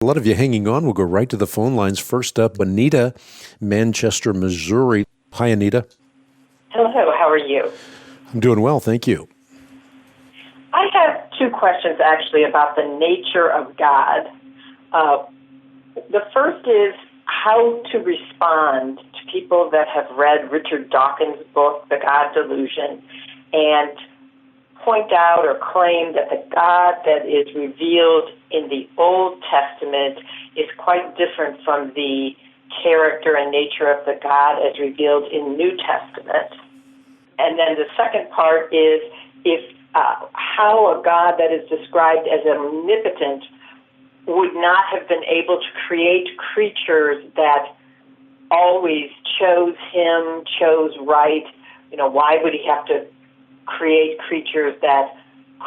A lot of you hanging on. We'll go right to the phone lines. First up, Anita, Manchester, Missouri. Hi, Anita. Hello, how are you? I'm doing well, thank you. I have two questions, actually, about the nature of God. The first is how to respond to people that have read Richard Dawkins' book, The God Delusion, and point out or claim that the God that is revealed in the Old Testament is quite different from the character and nature of the God as revealed in New Testament. And then the second part is how a God that is described as omnipotent would not have been able to create creatures that always chose him, chose right. Why would he have to create creatures that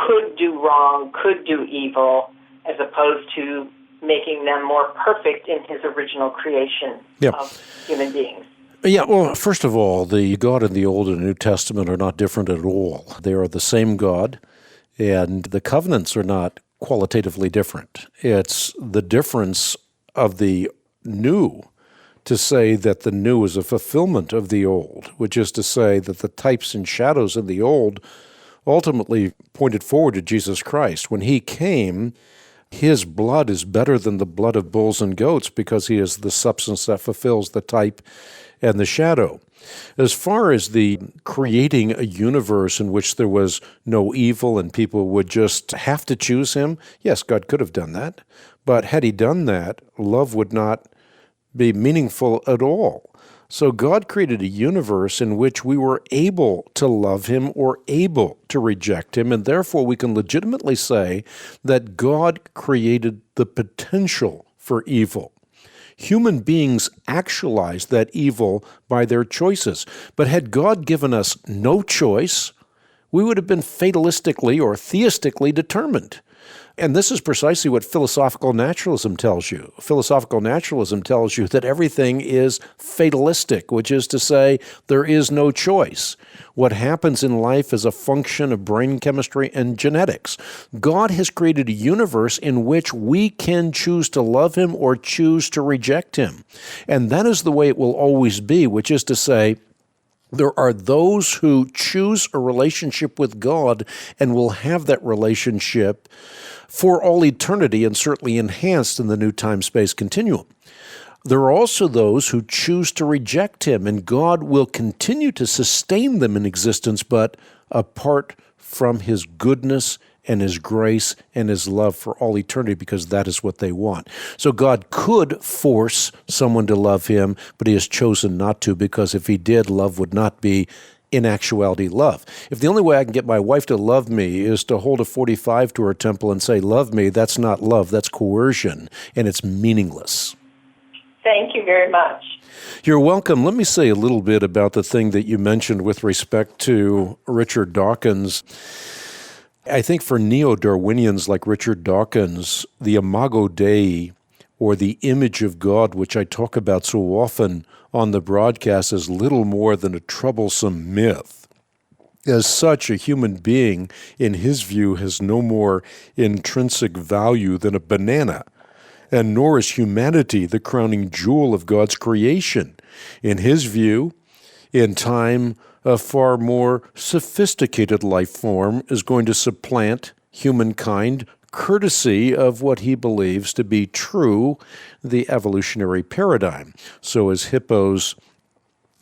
could do wrong, could do evil, as opposed to making them more perfect in his original creation of human beings? Yeah, well, first of all, the God in the Old and New Testament are not different at all. They are the same God, and the covenants are not qualitatively different. It's the difference of the new to say that the new is a fulfillment of the old, which is to say that the types and shadows of the old ultimately pointed forward to Jesus Christ. When he came, his blood is better than the blood of bulls and goats because he is the substance that fulfills the type and the shadow. As far as the creating a universe in which there was no evil and people would just have to choose him, yes, God could have done that. But had he done that, love would not be meaningful at all. So God created a universe in which we were able to love him or able to reject him, and therefore we can legitimately say that God created the potential for evil. Human beings actualize that evil by their choices. But had God given us no choice, we would have been fatalistically or theistically determined. And this is precisely what philosophical naturalism tells you. Philosophical naturalism tells you that everything is fatalistic, which is to say there is no choice. What happens in life is a function of brain chemistry and genetics. God has created a universe in which we can choose to love him or choose to reject him. And that is the way it will always be, which is to say, there are those who choose a relationship with God and will have that relationship for all eternity and certainly enhanced in the new time-space continuum. There are also those who choose to reject him, and God will continue to sustain them in existence, but apart from his goodness and his grace and his love for all eternity, because that is what they want. So God could force someone to love him, but he has chosen not to, because if he did, love would not be in actuality love. If the only way I can get my wife to love me is to hold a 45 to her temple and say, love me, that's not love, that's coercion, and it's meaningless. Thank you very much. You're welcome. Let me say a little bit about the thing that you mentioned with respect to Richard Dawkins. I think for neo-Darwinians like Richard Dawkins, the imago Dei, or the image of God, which I talk about so often on the broadcast, is little more than a troublesome myth. As such, a human being, in his view, has no more intrinsic value than a banana, and nor is humanity the crowning jewel of God's creation. In his view, in time, a far more sophisticated life form is going to supplant humankind, courtesy of what he believes to be true, the evolutionary paradigm. So as hippos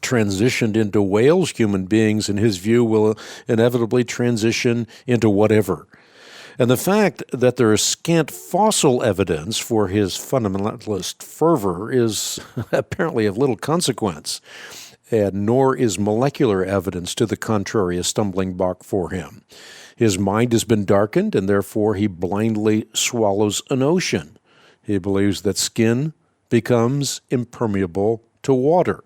transitioned into whales, human beings, in his view, will inevitably transition into whatever. And the fact that there is scant fossil evidence for his fundamentalist fervor is apparently of little consequence, and nor is molecular evidence to the contrary a stumbling block for him. His mind has been darkened, and therefore he blindly swallows an ocean. He believes that skin becomes impermeable to water,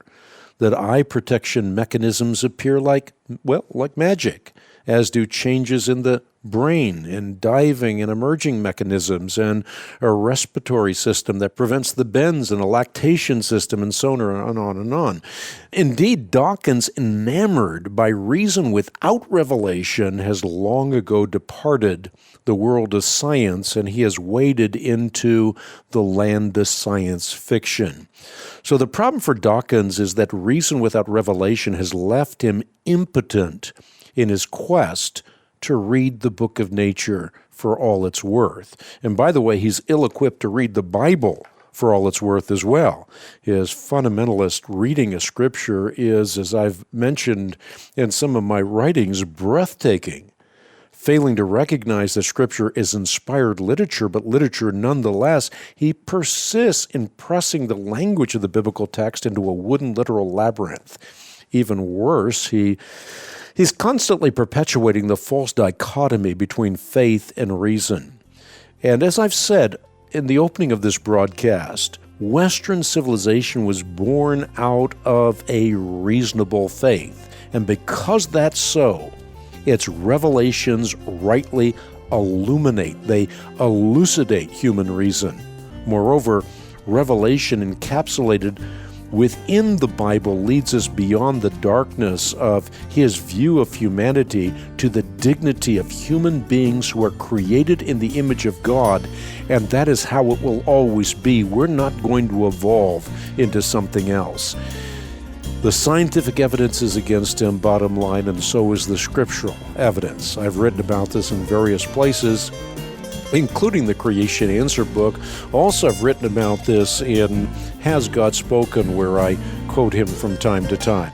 that eye protection mechanisms appear like well, like magic, as do changes in the brain and diving and emerging mechanisms and a respiratory system that prevents the bends and a lactation system and so on and on and on. Indeed, Dawkins, enamored by reason without revelation, has long ago departed the world of science, and he has waded into the land of science fiction. So the problem for Dawkins is that reason without revelation has left him impotent in his quest to read the book of nature for all it's worth. And by the way, he's ill-equipped to read the Bible for all it's worth as well. His fundamentalist reading of Scripture is, as I've mentioned in some of my writings, breathtaking. Failing to recognize that Scripture is inspired literature, but literature nonetheless, he persists in pressing the language of the biblical text into a wooden literal labyrinth. Even worse, He's constantly perpetuating the false dichotomy between faith and reason. And as I've said in the opening of this broadcast, Western civilization was born out of a reasonable faith. And because that's so, its revelations rightly illuminate, they elucidate human reason. Moreover, revelation encapsulated within the Bible leads us beyond the darkness of his view of humanity to the dignity of human beings who are created in the image of God, and that is how it will always be. We're not going to evolve into something else. The scientific evidence is against him, bottom line, and so is the scriptural evidence. I've written about this in various places, including the Creation Answer book. Also, I've written about this in Has God Spoken, where I quote him from time to time.